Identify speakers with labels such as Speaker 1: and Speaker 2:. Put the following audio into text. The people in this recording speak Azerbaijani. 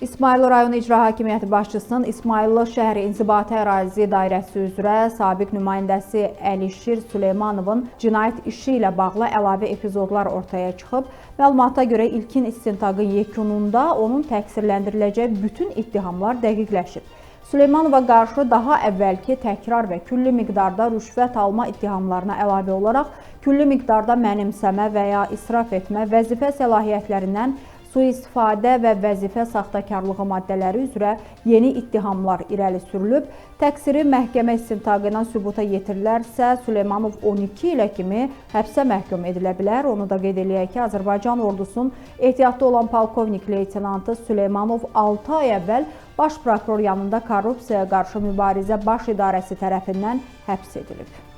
Speaker 1: İsmayıllı rayon İcra Hakimiyyəti başçısının İsmayıllı şəhər İnzibati ərazi dairəsi üzrə sabiq nümayəndəsi Əlişir Süleymanovun cinayət işi ilə bağlı əlavə epizodlar ortaya çıxıb. Məlumata görə ilkin istintaqın yekununda onun təqsirləndiriləcək bütün ittihamlar dəqiqləşib. Süleymanova qarşı daha əvvəlki təkrar və külli miqdarda rüşvət alma ittihamlarına əlavə olaraq külli miqdarda mənimsəmə və ya israf etmə, vəzifə səlahiyyətlərindən sui-istifadə və vəzifə saxtakarlığı maddələri üzrə yeni ittihamlar irəli sürülüb. Təqsiri məhkəmə istintaqı ilə sübuta yetirilərsə, Süleymanov 12 ilə kimi həbsə məhkum edilə bilər. Onu da qeyd eləyək ki, Azərbaycan ordusunun ehtiyatda olan polkovnik leytenantı Süleymanov 6 ay əvvəl Baş prokuror yanında korrupsiyaya qarşı mübarizə baş idarəsi tərəfindən həbs edilib.